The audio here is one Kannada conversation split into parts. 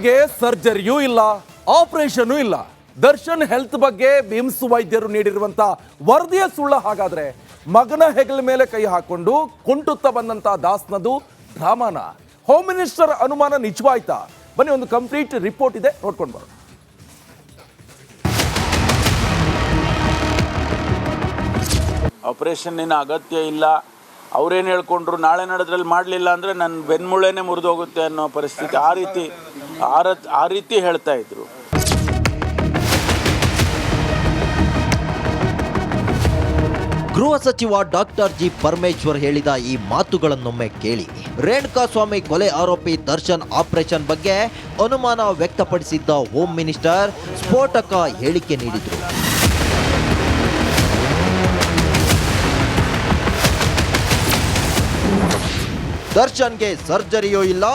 ಗೆ ಸರ್ಜರಿಯೂ ಇಲ್ಲ, ಆಪರೇಷನ್ ಇಲ್ಲ. ದರ್ಶನ್ ಹೆಲ್ತ್ ಬಗ್ಗೆ ಬಿಮ್ಸ್ ವೈದ್ಯರು ನೀಡಿರುವಂತ ವರದಿಯ ಸುಳ್ಳ. ಹಾಗಾದ್ರೆ ಮಗನ ಹೆಗಲ ಮೇಲೆ ಕೈ ಹಾಕೊಂಡು ಕುಂಟುತ್ತಾ ಬಂದಂತ ದಾಸ್ನದು ಡ್ರಾಮಾನ? ಹೋಮ್ ಮಿನಿಸ್ಟರ್ ಅನುಮಾನ ನಿಜವಾಯ್ತಾ? ಬನ್ನಿ, ಒಂದು ಕಂಪ್ಲೀಟ್ ರಿಪೋರ್ಟ್ ಇದೆ, ನೋಡ್ಕೊಂಡು ಬರೋಣ. ಆಪರೇಷನ್ನಿನ ಅಗತ್ಯ ಇಲ್ಲ, ಅವ್ರೇನು ಹೇಳ್ಕೊಂಡ್ರು ನಾಳೆ ನಡೆದ್ರಲ್ಲಿ ಮಾಡಲಿಲ್ಲ ಅಂದರೆ ನನ್ನ ಬೆನ್ಮೂಳೆನೇ ಮುರಿದೋಗುತ್ತೆ ಅನ್ನೋ ಪರಿಸ್ಥಿತಿ, ಆ ರೀತಿ ಹೇಳ್ತಾ ಇದ್ರು. ಗೃಹ ಸಚಿವ ಡಾಕ್ಟರ್ ಜಿ ಪರಮೇಶ್ವರ್ ಹೇಳಿದ ಈ ಮಾತುಗಳನ್ನೊಮ್ಮೆ ಕೇಳಿ. ರೇಣುಕಾಸ್ವಾಮಿ ಕೊಲೆ ಆರೋಪಿ ದರ್ಶನ್ ಆಪರೇಷನ್ ಬಗ್ಗೆ ಅನುಮಾನ ವ್ಯಕ್ತಪಡಿಸಿದ್ದ ಹೋಮ್ ಮಿನಿಸ್ಟರ್ ಸ್ಫೋಟಕ ಹೇಳಿಕೆ ನೀಡಿದರು. ದರ್ಶನ್ಗೆ ಸರ್ಜರಿಯೂ ಇಲ್ಲ,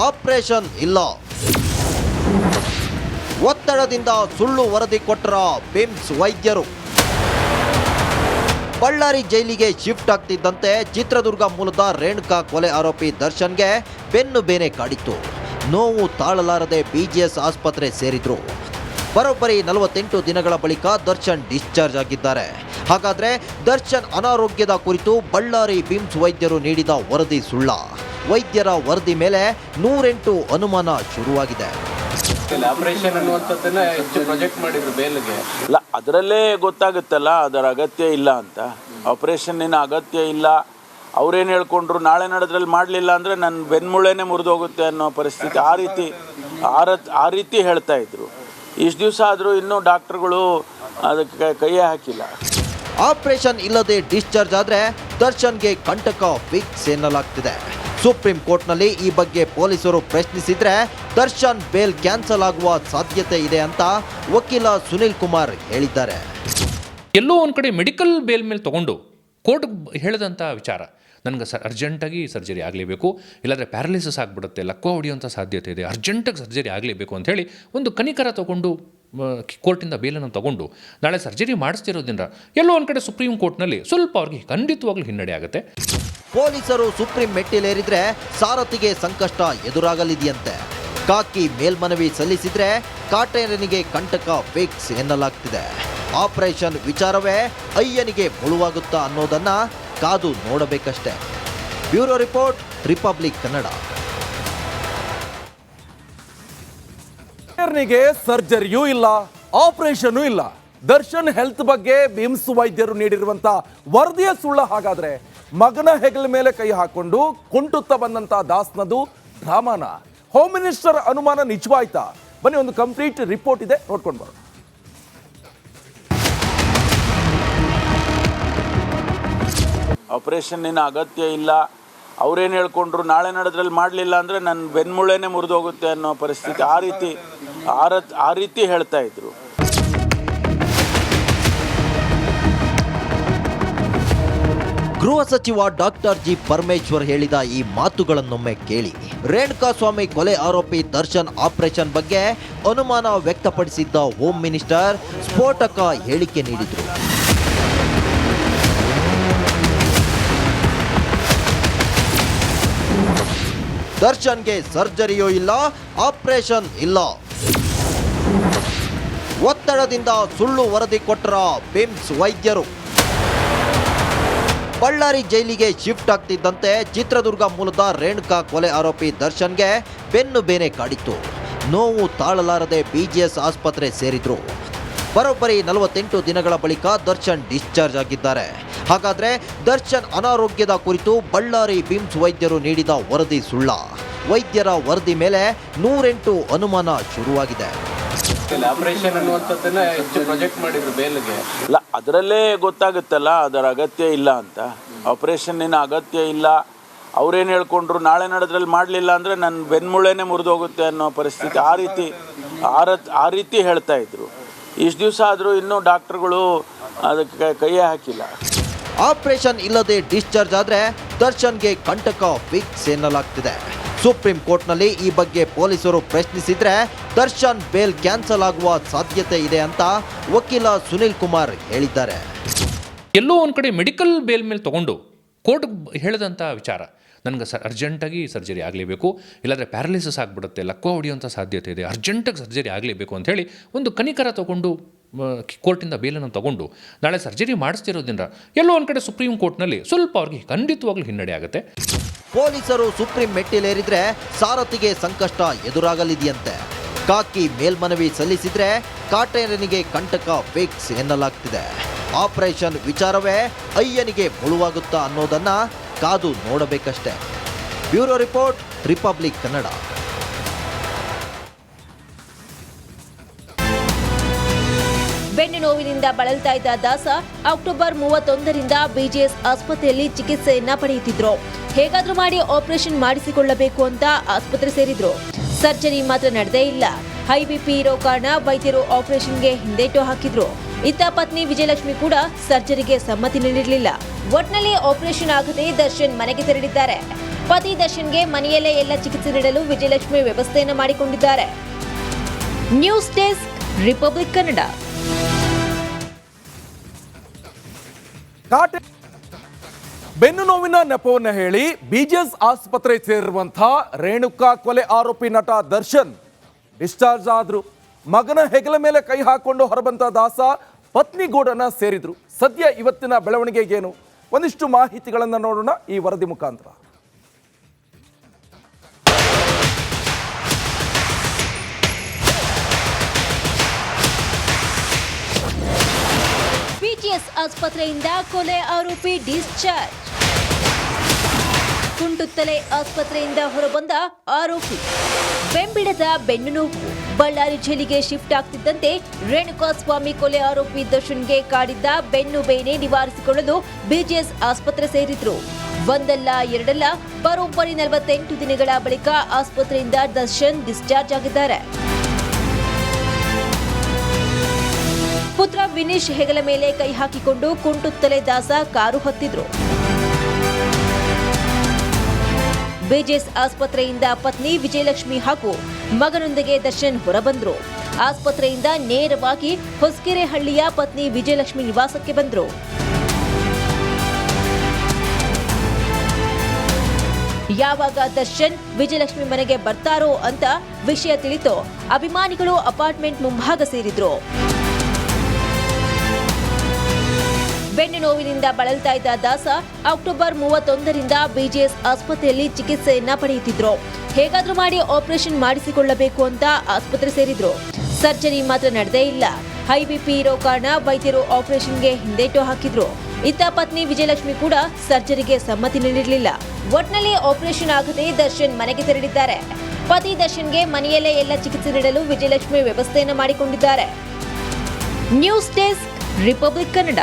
ಆಪರೇಷನ್ ಇಲ್ಲ. ಒತ್ತಡದಿಂದ ಸುಳ್ಳು ವರದಿ ಕೊಟ್ಟರ ಬಿಮ್ಸ್ ವೈದ್ಯರು. ಬಳ್ಳಾರಿ ಜೈಲಿಗೆ ಶಿಫ್ಟ್ ಆಗ್ತಿದ್ದಂತೆ ಚಿತ್ರದುರ್ಗ ಮೂಲದ ರೇಣುಕಾ ಕೊಲೆ ಆರೋಪಿ ದರ್ಶನ್ಗೆ ಬೆನ್ನು ಬೇನೆ ಕಾಡಿತ್ತು. ನೋವು ತಾಳಲಾರದೆ ಬಿಜಿಎಸ್ ಆಸ್ಪತ್ರೆ ಸೇರಿದ್ರು. ಬರೋಬ್ಬರಿ 48 ದಿನಗಳ ಬಳಿಕ ದರ್ಶನ್ ಡಿಸ್ಚಾರ್ಜ್ ಆಗಿದ್ದಾರೆ. ಹಾಗಾದ್ರೆ ದರ್ಶನ್ ಅನಾರೋಗ್ಯದ ಕುರಿತು ಬಳ್ಳಾರಿ ಬಿಮ್ಸ್ ವೈದ್ಯರು ನೀಡಿದ ವರದಿ ಸುಳ್ಳ? ವೈದ್ಯರ ವರದಿ ಮೇಲೆ 108 ಅನುಮಾನ ಶುರುವಾಗಿದೆ. ಆಪರೇಷನ್ ಅನ್ನುವಂಥದ್ದನ್ನ ಹೆಚ್ಚು ಪ್ರೊಜೆಕ್ಟ್ ಮಾಡಿದ್ರು ಬೇಲ್ಗೆ. ಇಲ್ಲ, ಅದರಲ್ಲೇ ಗೊತ್ತಾಗುತ್ತಲ್ಲ ಅದರ ಅಗತ್ಯ ಇಲ್ಲ ಅಂತ. ಆಪರೇಷನ್ನಿನ ಅಗತ್ಯ ಇಲ್ಲ, ಅವ್ರೇನು ಹೇಳ್ಕೊಂಡ್ರು ನಾಳೆ ನಡೆದ್ರಲ್ಲಿ ಮಾಡಲಿಲ್ಲ ಅಂದರೆ ನನ್ನ ಬೆನ್ಮೂಳೆನೇ ಮುರಿದೋಗುತ್ತೆ ಅನ್ನೋ ಪರಿಸ್ಥಿತಿ, ಆ ರೀತಿ ಹೇಳ್ತಾ ಇದ್ರು. ಇಷ್ಟು ದಿವಸ ಆದರೂ ಇನ್ನೂ ಡಾಕ್ಟರ್ಗಳು ಅದಕ್ಕೆ ಕೈಯೇ ಹಾಕಿಲ್ಲ. ಆಪರೇಷನ್ ಇಲ್ಲದೆ ಡಿಸ್ಚಾರ್ಜ್ ಆದ್ರೆ ದರ್ಶನ್ಗೆ ಕಂಟಕ ಫಿಕ್ಸ್ ಎನ್ನಲಾಗ್ತಿದೆ. ಸುಪ್ರೀಂ ಕೋರ್ಟ್ನಲ್ಲಿ ಈ ಬಗ್ಗೆ ಪೊಲೀಸರು ಪ್ರಶ್ನಿಸಿದ್ರೆ ದರ್ಶನ್ ಬೇಲ್ ಕ್ಯಾನ್ಸಲ್ ಆಗುವ ಸಾಧ್ಯತೆ ಇದೆ ಅಂತ ವಕೀಲ ಸುನಿಲ್ ಕುಮಾರ್ ಹೇಳಿದ್ದಾರೆ. ಎಲ್ಲೋ ಒಂದು ಕಡೆ ಮೆಡಿಕಲ್ ಬೇಲ್ ಮೇಲೆ ತಗೊಂಡು ಕೋರ್ಟ್ ಹೇಳಿದಂಥ ವಿಚಾರ, ನನಗೆ ಅರ್ಜೆಂಟಾಗಿ ಸರ್ಜರಿ ಆಗಲೇಬೇಕು, ಇಲ್ಲಾಂದರೆ ಪ್ಯಾರಲಿಸಿಸ್ ಆಗಿಬಿಡುತ್ತೆ, ಲಕ್ವ ಹೊಡೆಯುವಂಥ ಸಾಧ್ಯತೆ ಇದೆ, ಅರ್ಜೆಂಟಾಗಿ ಸರ್ಜರಿ ಆಗಲೇಬೇಕು ಅಂಥೇಳಿ ಒಂದು ಕನಿಕರ ತೊಗೊಂಡು ಕೋರ್ಟಿಂದ ಬೇಲನ್ನು ತಗೊಂಡು ನಾಳೆ ಸರ್ಜರಿ ಮಾಡಿಸ್ತಿರೋದ್ರಿಂದ ಎಲ್ಲೋ ಒಂದು ಕಡೆ ಸುಪ್ರೀಂ ಕೋರ್ಟ್ನಲ್ಲಿ ಸ್ವಲ್ಪ ಅವ್ರಿಗೆ ಖಂಡಿತವಾಗ್ಲೂ ಹಿನ್ನಡೆ ಆಗುತ್ತೆ. ಪೊಲೀಸರು ಸುಪ್ರೀಂ ಮೆಟ್ಟಿಲೇರಿದ್ರೆ ಸಾರಥಿಗೆ ಸಂಕಷ್ಟ ಎದುರಾಗಲಿದೆಯಂತೆ. ಕಾಕಿ ಮೇಲ್ಮನವಿ ಸಲ್ಲಿಸಿದ್ರೆ ಕಾಟೇರನಿಗೆ ಕಂಟಕ ಫಿಕ್ಸ್ ಎನ್ನಲಾಗ್ತಿದೆ. ಆಪರೇಷನ್ ವಿಚಾರವೇ ಅಯ್ಯನಿಗೆ ಮುಳುವಾಗುತ್ತಾ ಅನ್ನೋದನ್ನ ಕಾದು ನೋಡಬೇಕಷ್ಟೇ. Bureau report, Republic Kannada. ಗೆ ಸರ್ಜರಿಯೂ ಇಲ್ಲ, ಆಪರೇಷನ್ ಇಲ್ಲ. ದರ್ಶನ್ ಹೆಲ್ತ್ ಬಗ್ಗೆ ಬಿಮ್ಸ್ ವೈದ್ಯರು ನೀಡಿರುವಂತ ವರದಿಯ ಸುಳ್ಳ. ಹಾಗಾದ್ರೆ ಮಗನ ಹೆಗಲ ಮೇಲೆ ಕೈ ಹಾಕೊಂಡು ಕುಂಟುತ್ತಾ ಬಂದಂತ ದಾಸ್ನದು ಡ್ರಾಮಾನ? ಹೋಮ್ ಮಿನಿಸ್ಟರ್ ಅನುಮಾನ ನಿಜವಾಯ್ತಾ? ಬನ್ನಿ, ಒಂದು ಕಂಪ್ಲೀಟ್ ರಿಪೋರ್ಟ್ ಇದೆ, ನೋಡ್ಕೊಂಡು ಬರೋಣ. ಆಪರೇಷನ್ನಿನ ಅಗತ್ಯ ಇಲ್ಲ, ಅವ್ರೇನು ಹೇಳ್ಕೊಂಡ್ರು ನಾಳೆ ನಡೆದ್ರಲ್ಲಿ ಮಾಡಲಿಲ್ಲ ಅಂದರೆ ನನ್ನ ಬೆನ್ಮೂಳೆನೇ ಮುರಿದೋಗುತ್ತೆ ಅನ್ನೋ ಪರಿಸ್ಥಿತಿ, ಆ ರೀತಿ ಹೇಳ್ತಾ ಇದ್ರು. ಗೃಹ ಸಚಿವ ಡಾಕ್ಟರ್ ಜಿ ಪರಮೇಶ್ವರ್ ಹೇಳಿದ ಈ ಮಾತುಗಳನ್ನೊಮ್ಮೆ ಕೇಳಿ. ರೇಣುಕಾಸ್ವಾಮಿ ಕೊಲೆ ಆರೋಪಿ ದರ್ಶನ್ ಆಪರೇಷನ್ ಬಗ್ಗೆ ಅನುಮಾನ ವ್ಯಕ್ತಪಡಿಸಿದ್ದ ಹೋಮ್ ಮಿನಿಸ್ಟರ್ ಸ್ಫೋಟಕ ಹೇಳಿಕೆ ನೀಡಿದರು. ದರ್ಶನ್ಗೆ ಸರ್ಜರಿಯೂ ಇಲ್ಲ, ಆಪರೇಷನ್ ಇಲ್ಲ. ಒತ್ತಡದಿಂದ ಸುಳ್ಳು ವರದಿ ಕೊಟ್ಟರ ಬಿಮ್ಸ್ ವೈದ್ಯರು. ಬಳ್ಳಾರಿ ಜೈಲಿಗೆ ಶಿಫ್ಟ್ ಆಗ್ತಿದ್ದಂತೆ ಚಿತ್ರದುರ್ಗ ಮೂಲದ ರೇಣುಕಾ ಕೊಲೆ ಆರೋಪಿ ದರ್ಶನ್ಗೆ ಬೆನ್ನು ಬೇನೆ ಕಾಡಿತ್ತು. ನೋವು ತಾಳಲಾರದೆ ಬಿಜಿಎಸ್ ಆಸ್ಪತ್ರೆ ಸೇರಿದ್ರು. ಬರೋಬ್ಬರಿ 48 ದಿನಗಳ ಬಳಿಕ ದರ್ಶನ್ ಡಿಸ್ಚಾರ್ಜ್ ಆಗಿದ್ದಾರೆ. ಹಾಗಾದ್ರೆ ದರ್ಶನ್ ಅನಾರೋಗ್ಯದ ಕುರಿತು ಬಳ್ಳಾರಿ ಬಿಮ್ಸ್ ವೈದ್ಯರು ನೀಡಿದ ವರದಿ ಸುಳ್ಳ? ವೈದ್ಯರ ವರದಿ ಮೇಲೆ 108 ಅನುಮಾನ ಶುರುವಾಗಿದೆ. ಆಪರೇಷನ್ ಅನ್ನುವಂಥದ್ದನ್ನ ಹೆಚ್ಚು ಪ್ರೊಜೆಕ್ಟ್ ಮಾಡಿದ್ರು ಬೇಲ್ಗೆ. ಇಲ್ಲ, ಅದರಲ್ಲೇ ಗೊತ್ತಾಗುತ್ತಲ್ಲ ಅದರ ಅಗತ್ಯ ಇಲ್ಲ ಅಂತ. ಆಪರೇಷನ್ನಿನ ಅಗತ್ಯ ಇಲ್ಲ, ಅವ್ರೇನು ಹೇಳ್ಕೊಂಡ್ರು ನಾಳೆ ನಡೆದ್ರಲ್ಲಿ ಮಾಡಲಿಲ್ಲ ಅಂದರೆ ನನ್ನ ಬೆನ್ಮೂಳೆನೇ ಮುರಿದೋಗುತ್ತೆ ಅನ್ನೋ ಪರಿಸ್ಥಿತಿ, ಆ ರೀತಿ ಹೇಳ್ತಾ ಇದ್ರು. ಇಷ್ಟು ದಿವಸ ಆದರೂ ಇನ್ನೂ ಡಾಕ್ಟರ್ಗಳು ಅದಕ್ಕೆ ಕೈಯೇ ಹಾಕಿಲ್ಲ. ಆಪರೇಷನ್ ಇಲ್ಲದೆ ಡಿಸ್ಚಾರ್ಜ್ ಆದ್ರೆ ದರ್ಶನ್ಗೆ ಕಂಟಕ ಫಿಕ್ಸ್ ಎನ್ನಲಾಗ್ತಿದೆ. ಸುಪ್ರೀಂ ಕೋರ್ಟ್ನಲ್ಲಿ ಈ ಬಗ್ಗೆ ಪೊಲೀಸರು ಪ್ರಶ್ನಿಸಿದ್ರೆ ದರ್ಶನ್ ಬೇಲ್ ಕ್ಯಾನ್ಸಲ್ ಆಗುವ ಸಾಧ್ಯತೆ ಇದೆ ಅಂತ ವಕೀಲ ಸುನಿಲ್ ಕುಮಾರ್ ಹೇಳಿದ್ದಾರೆ. ಎಲ್ಲೋ ಒಂದು ಕಡೆ ಮೆಡಿಕಲ್ ಬೇಲ್ ಮೇಲೆ ತಗೊಂಡು ಕೋರ್ಟ್ ಹೇಳಿದಂಥ ವಿಚಾರ, ನನಗೆ ಅರ್ಜೆಂಟಾಗಿ ಸರ್ಜರಿ ಆಗಲೇಬೇಕು, ಇಲ್ಲಾಂದರೆ ಪ್ಯಾರಲಿಸಿಸ್ ಆಗಿಬಿಡುತ್ತೆ, ಲಕ್ವ ಹೊಡೆಯುವಂಥ ಸಾಧ್ಯತೆ ಇದೆ, ಅರ್ಜೆಂಟಾಗಿ ಸರ್ಜರಿ ಆಗಲೇಬೇಕು ಅಂಥೇಳಿ ಒಂದು ಕನಿಕರ ತೊಗೊಂಡು ಕೋರ್ಟಿಂದ ಬೇಲನ್ನು ತಗೊಂಡು ನಾಳೆ ಸರ್ಜರಿ ಮಾಡಿಸ್ತಿರೋದ್ರಿಂದ ಎಲ್ಲೋ ಒಂದು ಕಡೆ ಸುಪ್ರೀಂ ಕೋರ್ಟ್ನಲ್ಲಿ ಸ್ವಲ್ಪ ಅವ್ರಿಗೆ ಖಂಡಿತವಾಗ್ಲೂ ಹಿನ್ನಡೆ ಆಗುತ್ತೆ. ಪೊಲೀಸರು ಸುಪ್ರೀಂ ಮೆಟ್ಟಿಲೇರಿದ್ರೆ ಸಾರಥಿಗೆ ಸಂಕಷ್ಟ ಎದುರಾಗಲಿದೆಯಂತೆ. ಕಾಕಿ ಮೇಲ್ಮನವಿ ಸಲ್ಲಿಸಿದ್ರೆ ಕಾಟೇರನಿಗೆ ಕಂಟಕ ಫಿಕ್ಸ್ ಎನ್ನಲಾಗ್ತಿದೆ. ಆಪರೇಷನ್ ವಿಚಾರವೇ ಅಯ್ಯನಿಗೆ ಮುಳುವಾಗುತ್ತಾ ಅನ್ನೋದನ್ನ ಕಾದು ನೋಡಬೇಕಷ್ಟೇ. Bureau report, Republic Kannada. ಬೆನ್ನು ನೋವಿನಿಂದ ಬಳಲ್ತಾ ಇದ್ದ ದಾಸ ಅಕ್ಟೋಬರ್ 31ರಿಂದ ಬಿಜಿಎಸ್ ಆಸ್ಪತ್ರೆಯಲ್ಲಿ ಚಿಕಿತ್ಸೆಯನ್ನ ಪಡೆಯುತ್ತಿದ್ರು. ಹೇಗಾದ್ರೂ ಮಾಡಿ ಆಪರೇಷನ್ ಮಾಡಿಸಿಕೊಳ್ಳಬೇಕು ಅಂತ ಆಸ್ಪತ್ರೆ ಸೇರಿದ್ರು. ಸರ್ಜರಿ ಮಾತ್ರ ನಡೆದೇ ಇಲ್ಲ. ಹೈ ಬಿಪಿ ಇರೋ ಕಾರಣ ವೈದ್ಯರು ಆಪರೇಷನ್ಗೆ ಹಿಂದೇಟು ಹಾಕಿದ್ರು. ಇತ್ತ ಪತ್ನಿ ವಿಜಯಲಕ್ಷ್ಮಿ ಕೂಡ ಸರ್ಜರಿಗೆ ಸಮ್ಮತಿ ನೀಡಿರಲಿಲ್ಲ. ಒಟ್ನಲ್ಲಿ ಆಪರೇಷನ್ ಆಗದೆ ದರ್ಶನ್ ಮನೆಗೆ ತೆರಳಿದ್ದಾರೆ. ಪತಿ ದರ್ಶನ್ಗೆ ಮನೆಯಲ್ಲೇ ಎಲ್ಲ ಚಿಕಿತ್ಸೆ ನೀಡಲು ವಿಜಯಲಕ್ಷ್ಮಿ ವ್ಯವಸ್ಥೆಯನ್ನು ಮಾಡಿಕೊಂಡಿದ್ದಾರೆ. News desk, republic Kannada. ಬೆನ್ನು ನೋವಿನ ನೆಪವನ್ನು ಹೇಳಿ ಬಿಜಿಎಸ್ ಆಸ್ಪತ್ರೆ ಸೇರಿರುವಂತಹ ರೇಣುಕಾ ಕೊಲೆ ಆರೋಪಿ ನಟ ದರ್ಶನ್ ಡಿಸ್ಚಾರ್ಜ್ ಆದ್ರು. ಮಗನ ಹೆಗಲ ಮೇಲೆ ಕೈ ಹಾಕೊಂಡು ಹೊರಬಂತ ದಾಸ ಪತ್ನಿ ಗೂಡನ್ನ ಸೇರಿದ್ರು. ಸದ್ಯ ಇವತ್ತಿನ ಬೆಳವಣಿಗೆಗೇನು ಒಂದಿಷ್ಟು ಮಾಹಿತಿಗಳನ್ನು ನೋಡೋಣ ಈ ವರದಿ ಮುಖಾಂತರ. ಬಿಜಿಎಸ್ ಆಸ್ಪತ್ರೆಯಿಂದ ಕೊಲೆ ಆರೋಪಿ ಡಿಸ್ಚಾರ್ಜ್. ಕುಂಟುತ್ತಲೆ ಆಸ್ಪತ್ರೆಯಿಂದ ಹೊರಬಂದ ಆರೋಪಿ. ಬೆಂಬಿಡದ ಬೆನ್ನು ನೋವು. ಬಳ್ಳಾರಿ ಜೈಲಿಗೆ ಶಿಫ್ಟ್ ಆಗ್ತಿದ್ದಂತೆ ರೇಣುಕಾಸ್ವಾಮಿ ಕೊಲೆ ಆರೋಪಿ ದರ್ಶನ್ಗೆ ಕಾಡಿದ್ದ ಬೆನ್ನು ಬೇನೆ ನಿವಾರಿಸಿಕೊಳ್ಳಲು ಬಿಜಿಎಸ್ ಆಸ್ಪತ್ರೆ ಸೇರಿದ್ರು. ಒಂದಲ್ಲ ಎರಡಲ್ಲ ಬರೋಬ್ಬರಿ 48 ದಿನಗಳ ಬಳಿಕ ಆಸ್ಪತ್ರೆಯಿಂದ ದರ್ಶನ್ ಡಿಸ್ಚಾರ್ಜ್ ಆಗಿದ್ದಾರೆ. ಪುತ್ರ ವಿನೀಶ್ ಹೆಗಲ ಮೇಲೆ ಕೈ ಹಾಕಿಕೊಂಡು ಕುಂಟುತ್ತಲೆ ದಾಸ ಕಾರು ಹತ್ತಿದ್ರು. ಬಿಜಿಎಸ್ ಆಸ್ಪತ್ರೆಯಿಂದ ಪತ್ನಿ ವಿಜಯಲಕ್ಷ್ಮಿ ಹಾಗೂ ಮಗನೊಂದಿಗೆ ದರ್ಶನ್ ಹೊರಬಂದ್ರು. ಆಸ್ಪತ್ರೆಯಿಂದ ನೇರವಾಗಿ ಹೊಸಕೆರೆಹಳ್ಳಿಯ ಪತ್ನಿ ವಿಜಯಲಕ್ಷ್ಮಿ ನಿವಾಸಕ್ಕೆ ಬಂದ್ರು. ಯಾವಾಗ ದರ್ಶನ್ ವಿಜಯಲಕ್ಷ್ಮಿ ಮನೆಗೆ ಬರ್ತಾರೋ ಅಂತ ವಿಷಯ ತಿಳಿತು ಅಭಿಮಾನಿಗಳು ಅಪಾರ್ಟ್ಮೆಂಟ್ ಮುಂಭಾಗ ಸೇರಿದ್ರು. ಬೆನ್ನು ನೋವಿನಿಂದ ಬಳಲ್ತಾ ಇದ್ದ ದಾಸ ಅಕ್ಟೋಬರ್ 31ರಿಂದ ಬಿಜಿಎಸ್ ಆಸ್ಪತ್ರೆಯಲ್ಲಿ ಚಿಕಿತ್ಸೆಯನ್ನ ಪಡೆಯುತ್ತಿದ್ರು. ಹೇಗಾದ್ರೂ ಮಾಡಿ ಆಪರೇಷನ್ ಮಾಡಿಸಿಕೊಳ್ಳಬೇಕು ಅಂತ ಆಸ್ಪತ್ರೆ ಸೇರಿದ್ರು. ಸರ್ಜರಿ ಮಾತ್ರ ನಡೆದೇ ಇಲ್ಲ. ಹೈ ಬಿಪಿ ಇರೋ ಕಾರಣ ವೈದ್ಯರು ಆಪರೇಷನ್ಗೆ ಹಿಂದೇಟು ಹಾಕಿದ್ರು. ಇತ್ತ ಪತ್ನಿ ವಿಜಯಲಕ್ಷ್ಮಿ ಕೂಡ ಸರ್ಜರಿಗೆ ಸಮ್ಮತಿ ನೀಡಿರಲಿಲ್ಲ. ಒಟ್ನಲ್ಲಿ ಆಪರೇಷನ್ ಆಗದೆ ದರ್ಶನ್ ಮನೆಗೆ ತೆರಳಿದ್ದಾರೆ. ಪತಿ ದರ್ಶನ್ಗೆ ಮನೆಯಲ್ಲೇ ಎಲ್ಲ ಚಿಕಿತ್ಸೆ ನೀಡಲು ವಿಜಯಲಕ್ಷ್ಮಿ ವ್ಯವಸ್ಥೆಯನ್ನು ಮಾಡಿಕೊಂಡಿದ್ದಾರೆ. News desk, republic Kannada.